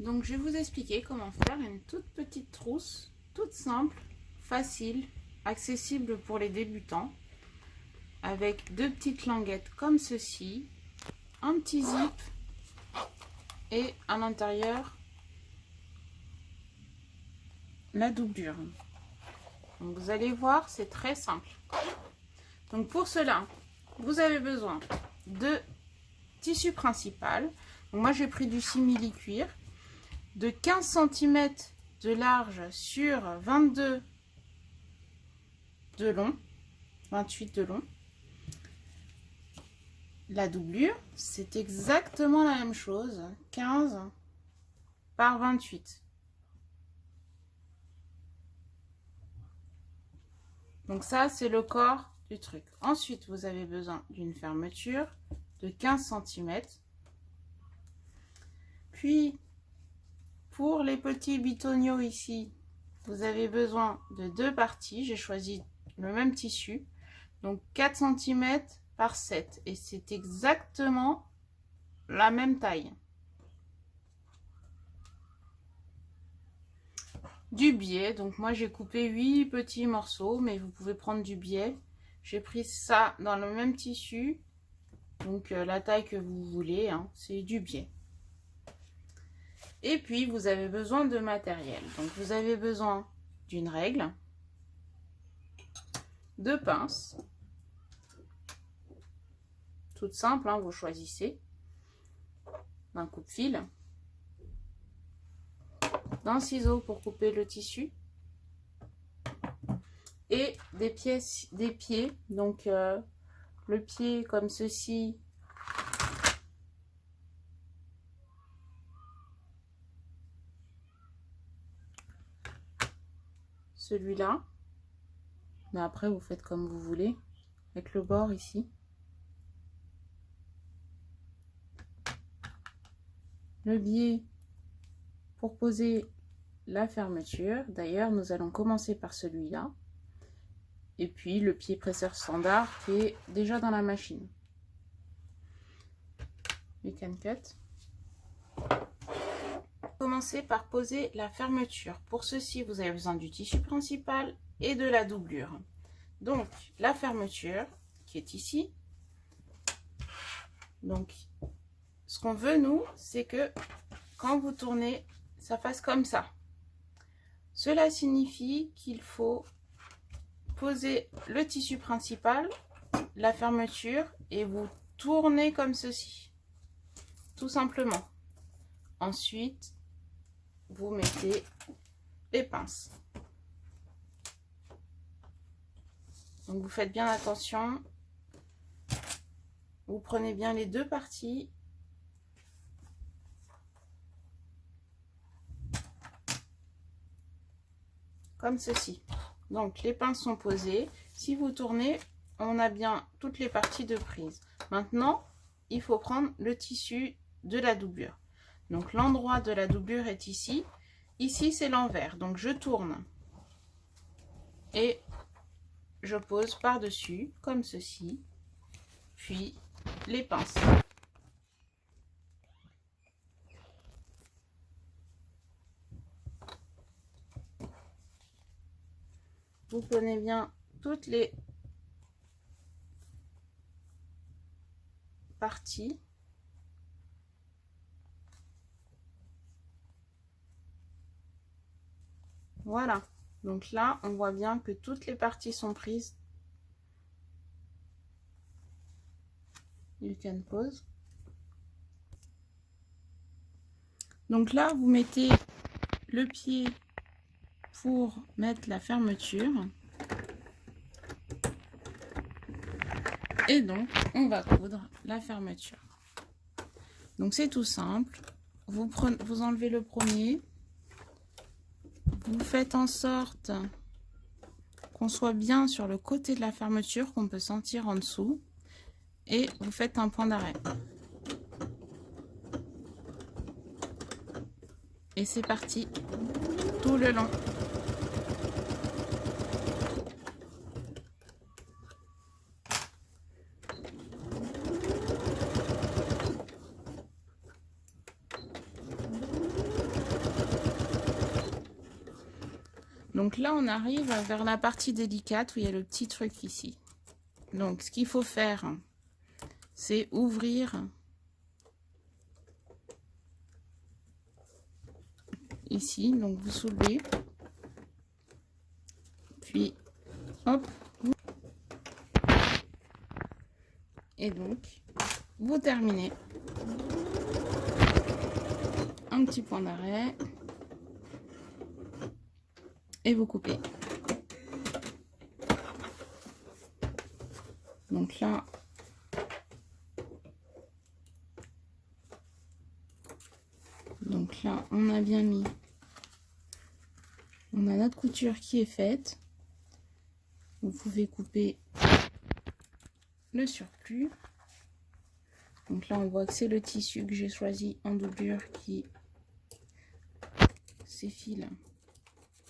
Donc je vais vous expliquer comment faire une toute petite trousse, toute simple, facile, accessible pour les débutants, avec deux petites languettes comme ceci, un petit zip et à l'intérieur la doublure. Donc vous allez voir, c'est très simple. Donc pour cela, vous avez besoin de tissu principal. Donc moi j'ai pris du simili cuir de 15 cm de large sur 22 de long, 28 de long. La doublure, c'est exactement la même chose, 15 par 28. Donc ça, c'est le corps du truc. Ensuite, vous avez besoin d'une fermeture de 15 cm. Puis, pour les petits bitonniaux ici, vous avez besoin de deux parties. J'ai choisi le même tissu. Donc 4 cm par 7. Et c'est exactement la même taille. Du biais, donc moi j'ai coupé 8 petits morceaux, mais vous pouvez prendre du biais. J'ai pris ça dans le même tissu, donc la taille que vous voulez, hein, c'est du biais. Et puis vous avez besoin de matériel, donc vous avez besoin d'une règle, de pinces, toutes simples, hein, vous choisissez, d'un coupe-fil, d'un ciseau pour couper le tissu et des pieds, donc le pied comme ceci, celui-là, mais après vous faites comme vous voulez, avec le bord ici, le biais pour poser la fermeture. D'ailleurs, nous allons commencer par celui-là. Et puis le pied presseur standard qui est déjà dans la machine. You can cut. Commencer par poser la fermeture. Pour ceci, vous avez besoin du tissu principal et de la doublure. Donc, la fermeture qui est ici. Donc, ce qu'on veut, nous, c'est que quand vous tournez, ça fasse comme ça. Cela signifie qu'il faut poser le tissu principal, la fermeture, et vous tournez comme ceci. Tout simplement. Ensuite, vous mettez les pinces. Donc vous faites bien attention. Vous prenez bien les deux parties. Comme ceci. Donc les pinces sont posées. Si vous tournez, on a bien toutes les parties de prise. Maintenant, il faut prendre le tissu de la doublure. Donc l'endroit de la doublure est ici. Ici, c'est l'envers. Donc je tourne. Et je pose par-dessus, comme ceci. Puis les pinces. Vous prenez bien toutes les parties. Voilà. Donc là, on voit bien que toutes les parties sont prises. You can pause. Donc là, vous mettez le pied pour mettre la fermeture. Et donc, on va coudre la fermeture. Donc, c'est tout simple. Vous enlevez le premier. Vous faites en sorte qu'on soit bien sur le côté de la fermeture, qu'on peut sentir en dessous. Et vous faites un point d'arrêt. Et c'est parti tout le long. Donc là, on arrive vers la partie délicate où il y a le petit truc ici. Donc, ce qu'il faut faire, c'est ouvrir ici. Donc, vous soulevez. Puis, hop. Et donc, vous terminez. Un petit point d'arrêt. Et vous coupez. Donc là, on a bien mis. On a notre couture qui est faite. Vous pouvez couper le surplus. Donc là, on voit que c'est le tissu que j'ai choisi en doublure qui s'effile.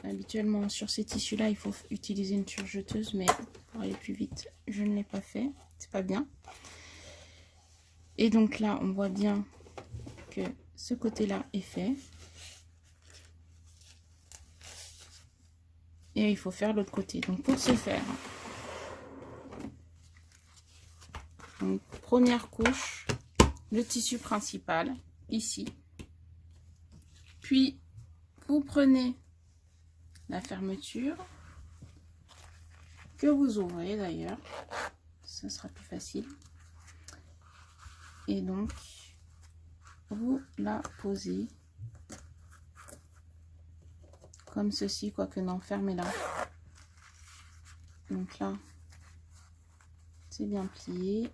Habituellement, sur ces tissus-là, il faut utiliser une surjeteuse, mais pour aller plus vite, je ne l'ai pas fait. C'est pas bien. Et donc là, on voit bien que ce côté-là est fait. Et il faut faire l'autre côté. Donc pour ce faire, donc, première couche, le tissu principal, ici. Puis, vous prenez la fermeture, que vous ouvrez d'ailleurs. Ce sera plus facile. Et donc, vous la posez comme ceci, quoique non, fermez-la. Donc là, c'est bien plié.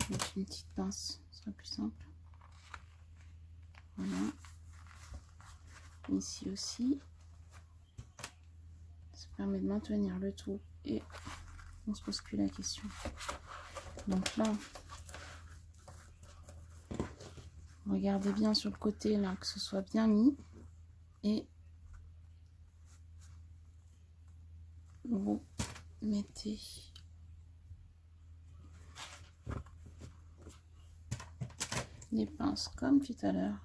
Avec une petite pince, ce sera plus simple. Voilà. Ici aussi. Ça permet de maintenir le tout et on se pose plus la question. Donc là, regardez bien sur le côté là, que ce soit bien mis. Et vous mettez les pinces comme tout à l'heure.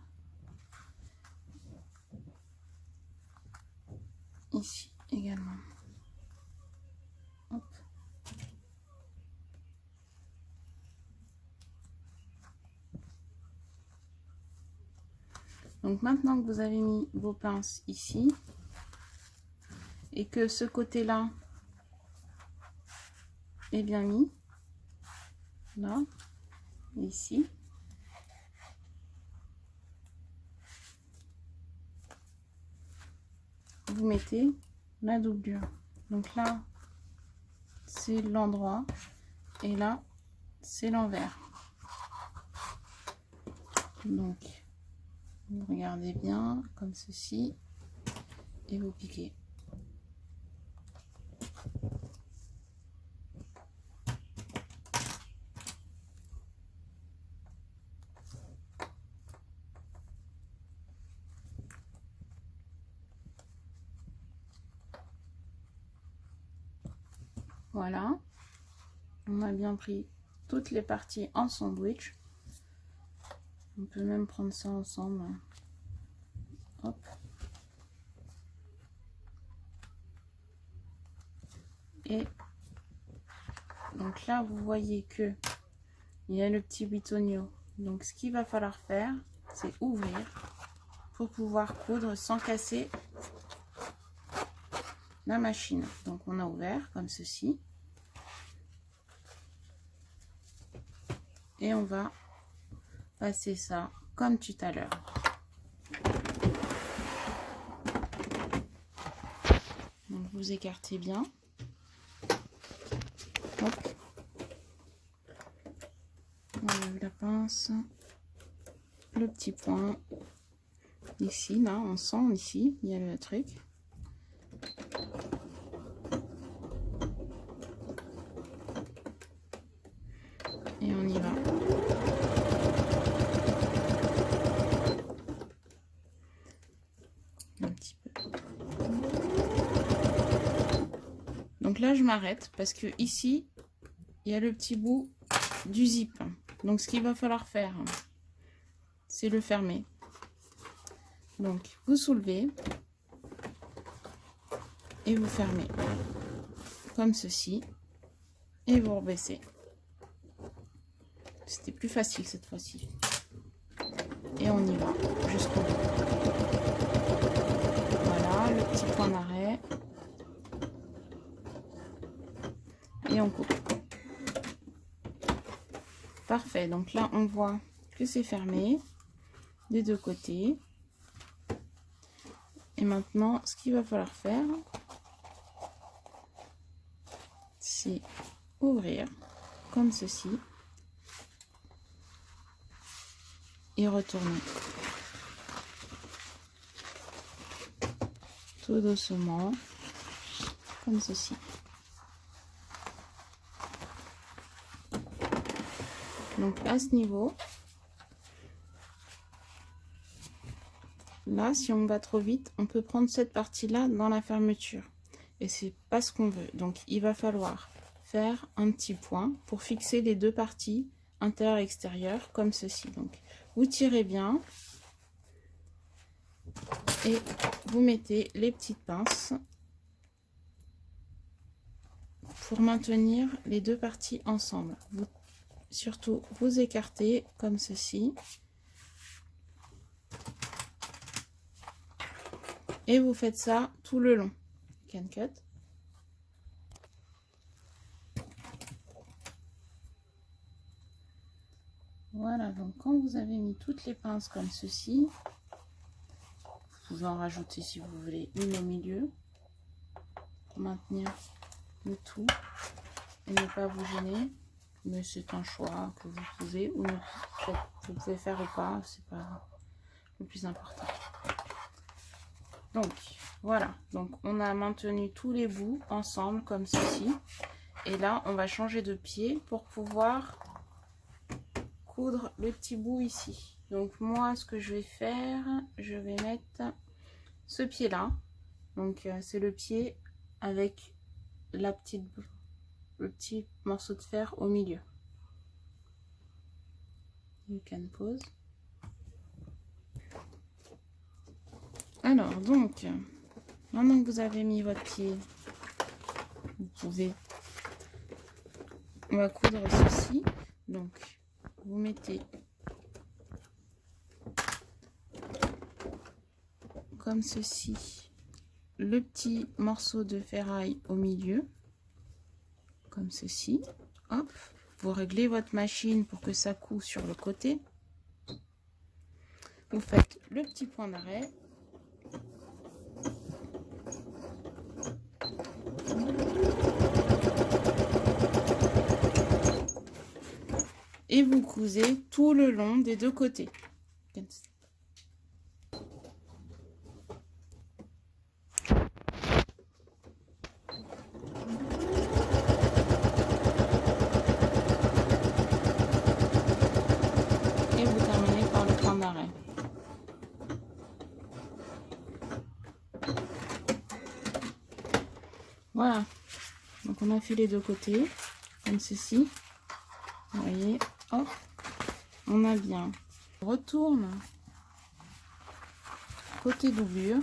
Ici également. Hop. Donc maintenant que vous avez mis vos pinces ici et que ce côté-là est bien mis, là, ici, vous mettez la doublure. Donc là, c'est l'endroit et là, c'est l'envers. Donc, vous regardez bien comme ceci et vous piquez. Voilà, on a bien pris toutes les parties en sandwich. On peut même prendre ça ensemble. Hop. Et donc là, vous voyez que il y a le petit bitonio. Donc ce qu'il va falloir faire, c'est ouvrir pour pouvoir coudre sans casser la machine. Donc on a ouvert comme ceci. Et on va passer ça comme tout à l'heure. Donc vous écartez bien. Hop. On enlève la pince. Le petit point. Ici, là, on sent ici, il y a le truc. Et on y va. Un petit peu. Donc là, je m'arrête parce que ici, il y a le petit bout du zip. Donc, ce qu'il va falloir faire, c'est le fermer. Donc, vous soulevez. et vous fermez comme ceci et vous rebaissez. C'était plus facile cette fois-ci. Et on y va jusqu'au bout. Voilà, le petit point d'arrêt. Et on coupe. Parfait, donc là on voit que c'est fermé des deux côtés. Et maintenant, ce qu'il va falloir faire, c'est ouvrir comme ceci et retourner tout doucement comme ceci. Donc à ce niveau, là, si on va trop vite, on peut prendre cette partie-là dans la fermeture. Et c'est pas ce qu'on veut. Donc il va falloir faire un petit point pour fixer les deux parties, intérieure et extérieure, comme ceci. Donc vous tirez bien et vous mettez les petites pinces pour maintenir les deux parties ensemble. Surtout, vous écartez comme ceci. Et vous faites ça tout le long. Can cut. Voilà, donc quand vous avez mis toutes les pinces comme ceci, vous pouvez en rajouter si vous voulez une au milieu pour maintenir le tout et ne pas vous gêner. Mais c'est un choix que vous pouvez ou vous pouvez faire ou pas, c'est pas le plus important. Donc voilà, donc on a maintenu tous les bouts ensemble comme ceci. Et là, on va changer de pied pour pouvoir coudre le petit bout ici. Donc moi, ce que je vais faire, je vais mettre ce pied-là. Donc c'est le pied avec le petit morceau de fer au milieu. You can pause. Alors donc, maintenant que vous avez mis votre pied, vous pouvez, on va coudre ceci. Donc vous mettez comme ceci le petit morceau de ferraille au milieu, comme ceci. Hop, vous réglez votre machine pour que ça coud sur le côté. Vous faites le petit point d'arrêt. Et vous cousez tout le long des deux côtés. Et vous terminez par le point d'arrêt. Voilà. Donc on a fait les deux côtés, comme ceci. Vous voyez, hop, on a bien. On retourne côté doublure,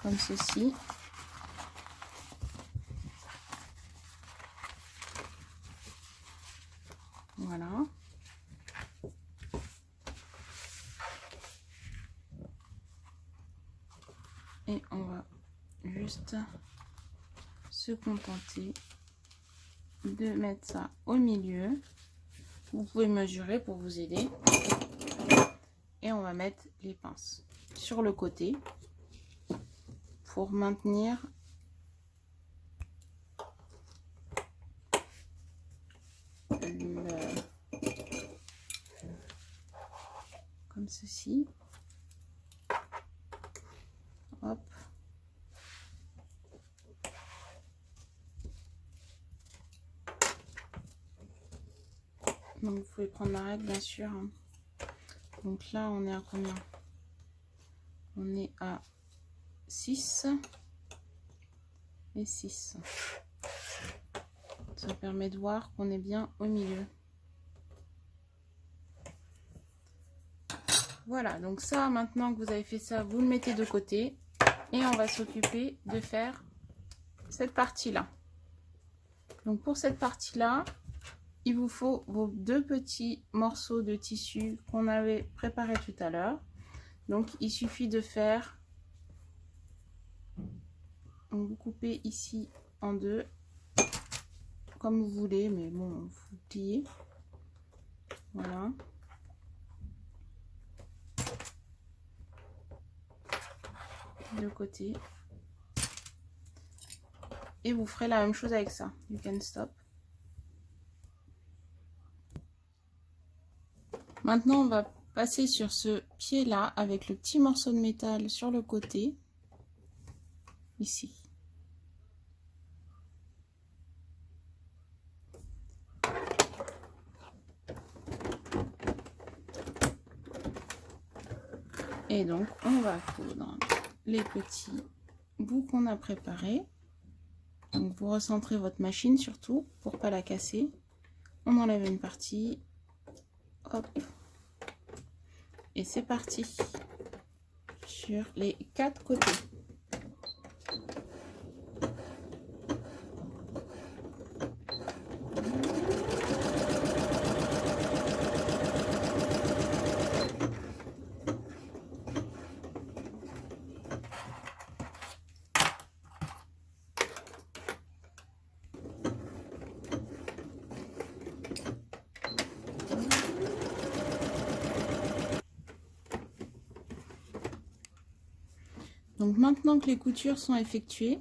comme ceci. Voilà. Et on va juste se contenter de mettre ça au milieu. Vous pouvez mesurer pour vous aider. Et on va mettre les pinces sur le côté pour maintenir comme ceci. Hop. Donc vous pouvez prendre la règle bien sûr. Donc là on est à combien? On est à 6 et 6. Ça permet de voir qu'on est bien au milieu. Voilà, donc ça, maintenant que vous avez fait ça, vous le mettez de côté. Et on va s'occuper de faire cette partie-là. Donc pour cette partie-là, il vous faut vos 2 petits morceaux de tissu qu'on avait préparés tout à l'heure. Donc il suffit de faire, donc vous coupez ici en 2, comme vous voulez, mais bon, vous pliez. Voilà. De côté. Et vous ferez la même chose avec ça. You can stop. Maintenant, on va passer sur ce pied-là avec le petit morceau de métal sur le côté. Ici. Et donc, on va coudre les petits bouts qu'on a préparés. Donc, vous recentrez votre machine surtout pour pas la casser. On enlève une partie. Hop. Et c'est parti sur les 4 côtés. Donc maintenant que les coutures sont effectuées,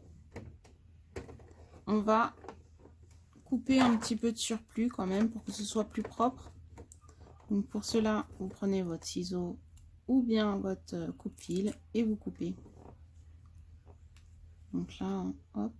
on va couper un petit peu de surplus quand même pour que ce soit plus propre. Donc pour cela, vous prenez votre ciseau ou bien votre coupe-fil et vous coupez. Donc là, hop.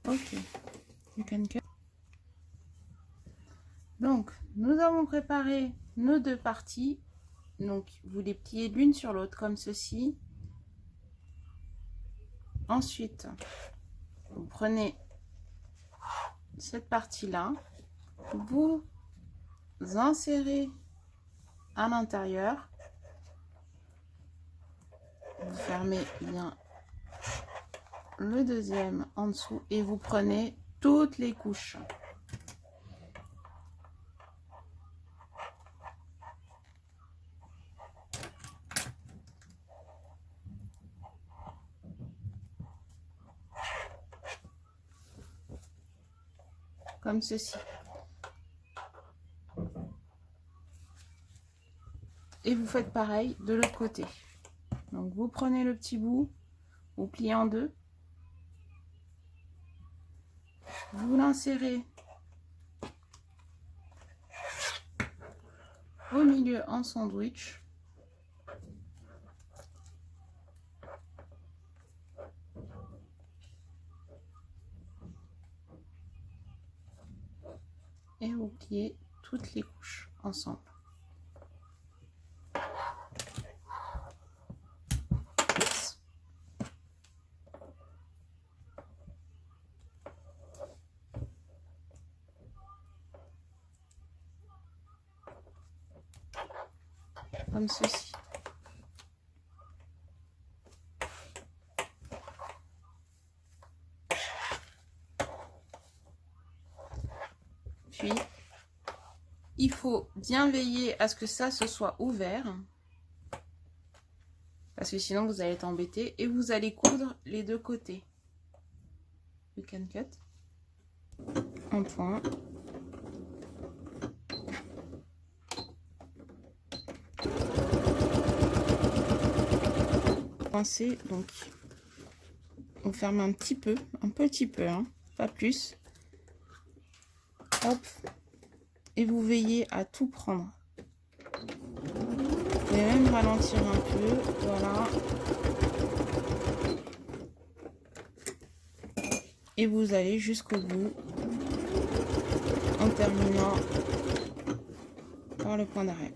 Ok, you can cut. Donc, nous avons préparé nos 2 parties. Donc, vous les pliez l'une sur l'autre comme ceci. Ensuite, vous prenez cette partie-là, vous insérez à l'intérieur, vous fermez bien le deuxième en dessous et vous prenez toutes les couches. Comme ceci. Et vous faites pareil de l'autre côté. Donc vous prenez le petit bout, vous pliez en 2. Vous l'insérez au milieu en sandwich. Et vous pliez toutes les couches ensemble. Comme ceci. Puis, il faut bien veiller à ce que ça se soit ouvert. Parce que sinon, vous allez être embêté. Et vous allez coudre les 2 côtés. You can cut. En point. Pincer, donc on ferme un petit peu, hein, pas plus. Hop, et vous veillez à tout prendre. Vous pouvez même ralentir un peu, voilà. Et vous allez jusqu'au bout en terminant par le point d'arrêt.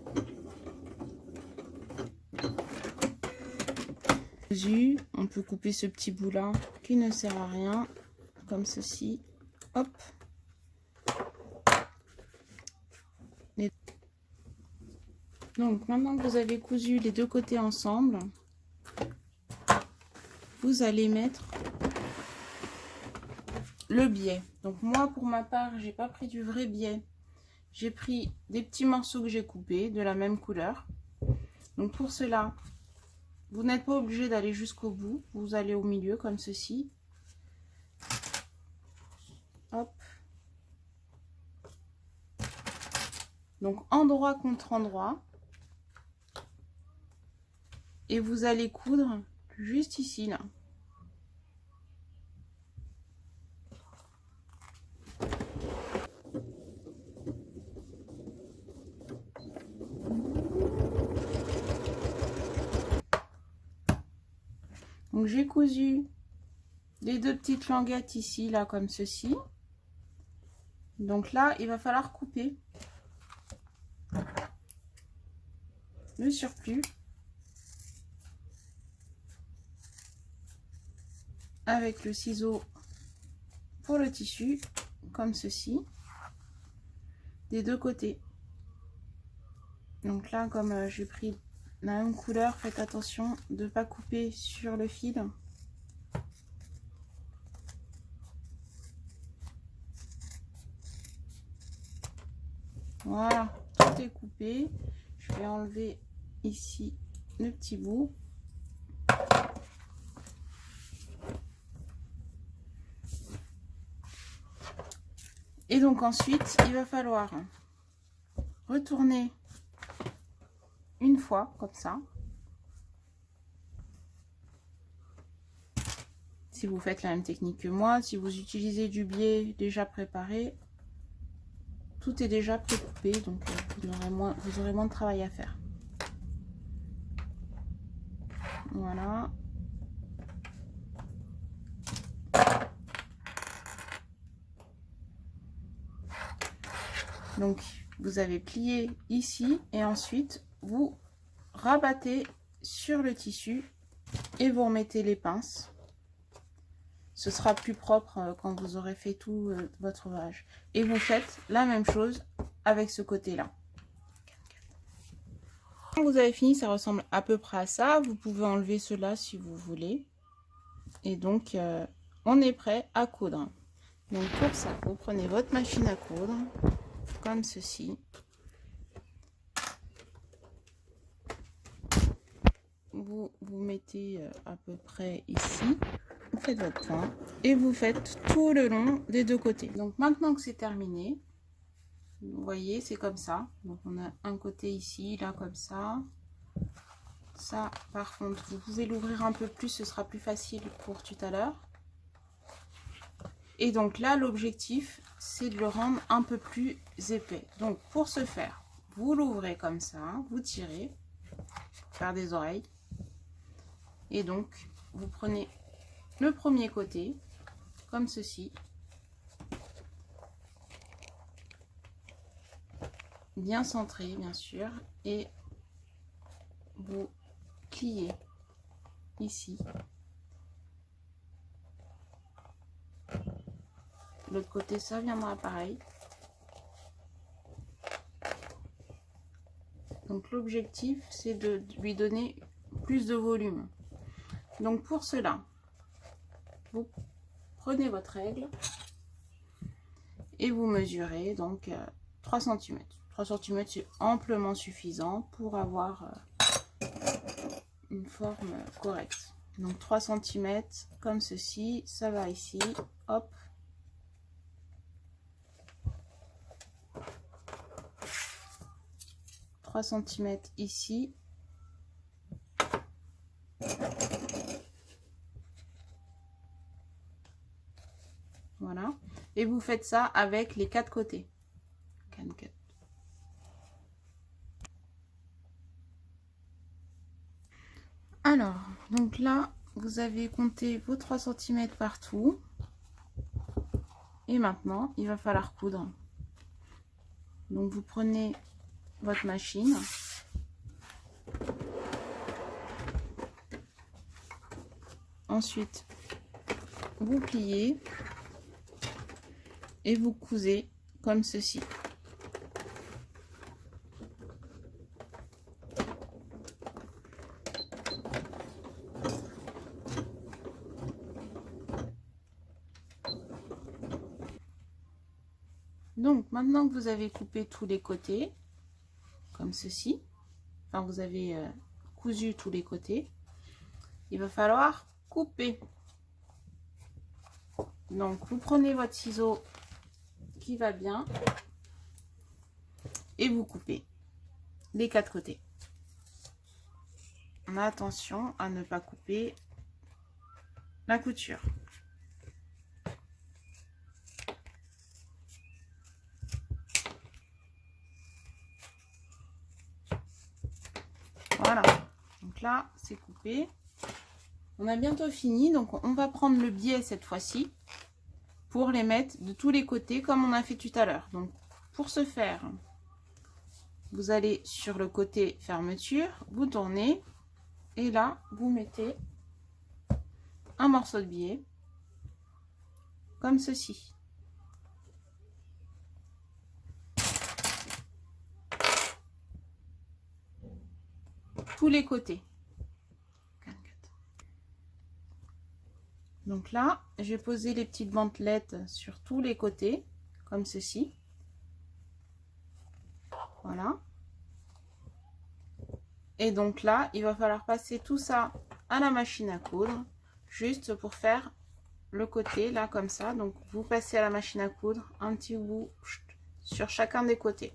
On peut couper ce petit bout là qui ne sert à rien, comme ceci. Hop. Donc maintenant que vous avez cousu les deux côtés ensemble, vous allez mettre le biais. Donc moi pour ma part, j'ai pas pris du vrai biais. J'ai pris des petits morceaux que j'ai coupés de la même couleur. Donc pour cela, vous n'êtes pas obligé d'aller jusqu'au bout. Vous allez au milieu comme ceci. Hop. Donc endroit contre endroit. Et vous allez coudre juste ici là. Donc j'ai cousu les deux petites languettes ici, là, comme ceci. Donc là, il va falloir couper le surplus avec le ciseau pour le tissu, comme ceci, des deux côtés. Donc là, comme j'ai pris la même couleur, faites attention de ne pas couper sur le fil. Voilà, tout est coupé. Je vais enlever ici le petit bout. Et donc ensuite, il va falloir retourner une fois, comme ça. Si vous faites la même technique que moi, si vous utilisez du biais déjà préparé, tout est déjà précoupé, donc vous aurez moins de travail à faire. Voilà. Donc, vous avez plié ici et ensuite, vous rabattez sur le tissu et vous remettez les pinces. Ce sera plus propre quand vous aurez fait tout votre ouvrage. Et vous faites la même chose avec ce côté-là. Quand vous avez fini, ça ressemble à peu près à ça. Vous pouvez enlever cela si vous voulez. Et donc, on est prêt à coudre. Donc pour ça, vous prenez votre machine à coudre, comme ceci. Vous mettez à peu près ici. Vous faites votre point et vous faites tout le long des deux côtés. Donc maintenant que c'est terminé, vous voyez, c'est comme ça. Donc on a un côté ici, là comme ça. Ça, par contre, vous pouvez l'ouvrir un peu plus, ce sera plus facile pour tout à l'heure. Et donc là, l'objectif, c'est de le rendre un peu plus épais. Donc pour ce faire, vous l'ouvrez comme ça, vous tirez, pour faire des oreilles. Et donc, vous prenez le premier côté, comme ceci. Bien centré, bien sûr. Et vous pliez ici. L'autre côté, ça viendra pareil. Donc l'objectif, c'est de lui donner plus de volume. Donc pour cela, vous prenez votre règle et vous mesurez donc 3 cm. 3 cm, c'est amplement suffisant pour avoir une forme correcte. Donc 3 cm comme ceci, ça va ici, hop. cm ici. Voilà. Et vous faites ça avec les 4 côtés. Alors, donc là, vous avez compté vos 3 cm partout. Et maintenant, il va falloir coudre. Donc vous prenez votre machine. Ensuite, vous pliez et vous cousez comme ceci. Donc maintenant que vous avez coupé tous les côtés, comme ceci, enfin vous avez cousu tous les côtés, il va falloir couper. Donc vous prenez votre ciseau qui va bien et vous coupez les 4 côtés. On a attention à ne pas couper la couture. Voilà, donc là c'est coupé. On a bientôt fini, donc on va prendre le biais cette fois-ci pour les mettre de tous les côtés comme on a fait tout à l'heure. Donc pour ce faire, vous allez sur le côté fermeture, vous tournez et là vous mettez un morceau de biais comme ceci. Tous les côtés. Donc là, je vais poser les petites bandelettes sur tous les côtés, comme ceci. Voilà. Et donc là, il va falloir passer tout ça à la machine à coudre, juste pour faire le côté, là, comme ça. Donc, vous passez à la machine à coudre un petit bout sur chacun des côtés.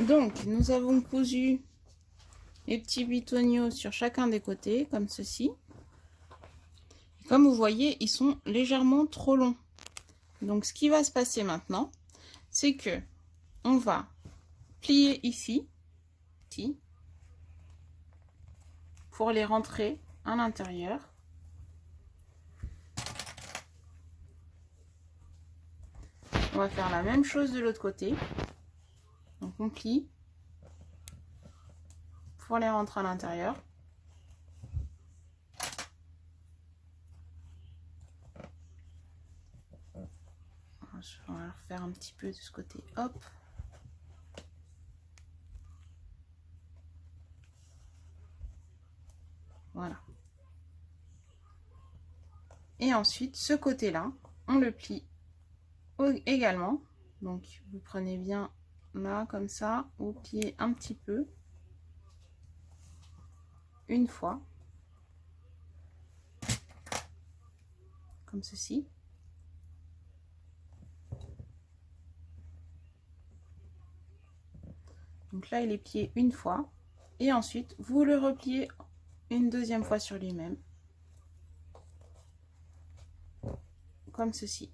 Donc, nous avons cousu les petits bitonniaux sur chacun des côtés, comme ceci. Comme vous voyez, ils sont légèrement trop longs. Donc, ce qui va se passer maintenant, c'est que on va plier ici, pour les rentrer à l'intérieur. On va faire la même chose de l'autre côté. Donc on plie pour les rentrer à l'intérieur. On va refaire un petit peu de ce côté. Hop. Voilà. Et ensuite, ce côté-là, on le plie également. Donc vous prenez bien là, comme ça, vous pliez un petit peu. Une fois. Comme ceci. Donc là, il est plié une fois. Et ensuite, vous le repliez une deuxième fois sur lui-même. Comme ceci.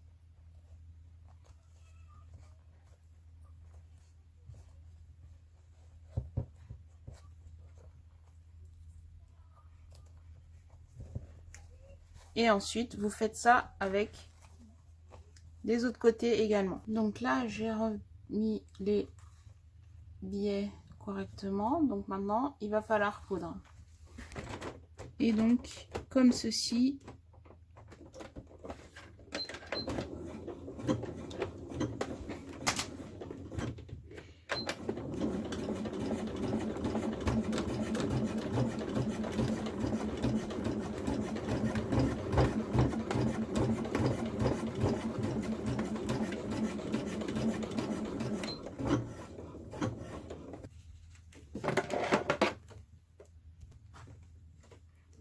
Et ensuite, vous faites ça avec les autres côtés également. Donc là, j'ai remis les biais correctement. Donc maintenant, il va falloir coudre. Et donc, comme ceci.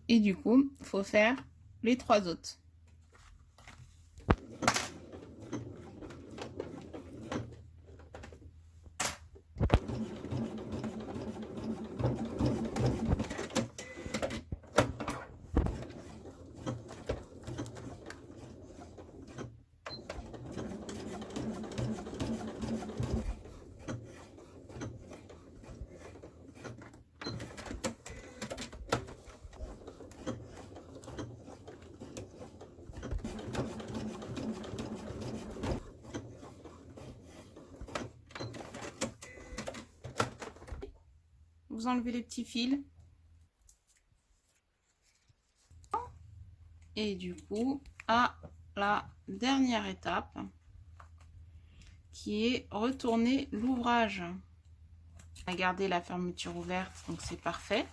Et du coup, il faut faire les 3 autres. vous enlevez les petits fils. Et du coup, à la dernière étape, qui est retourner l'ouvrage. On a gardé la fermeture ouverte, donc c'est parfait.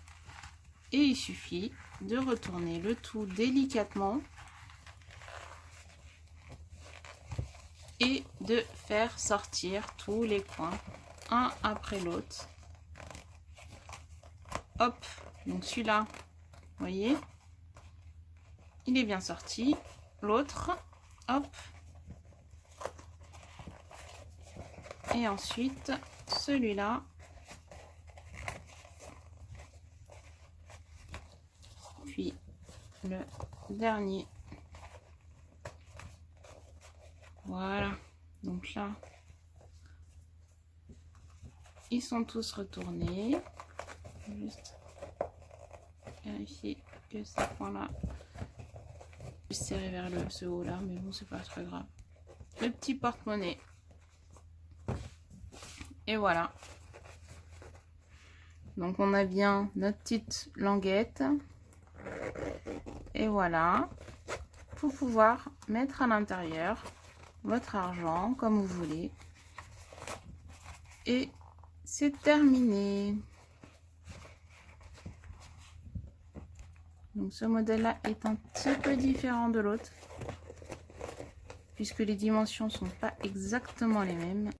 Et il suffit de retourner le tout délicatement et de faire sortir tous les coins, un après l'autre. Hop, donc celui-là, vous voyez, il est bien sorti. L'autre, hop. Et ensuite, celui-là. Puis le dernier. Voilà. Donc là, ils sont tous retournés. Juste vérifier que ces points-là serré vers ce haut là, mais bon, c'est pas très grave. Le petit porte-monnaie. Et voilà. Donc on a bien notre petite languette. Et voilà. Pour pouvoir mettre à l'intérieur votre argent comme vous voulez. Et c'est terminé. Donc ce modèle-là est un petit peu différent de l'autre, puisque les dimensions sont pas exactement les mêmes.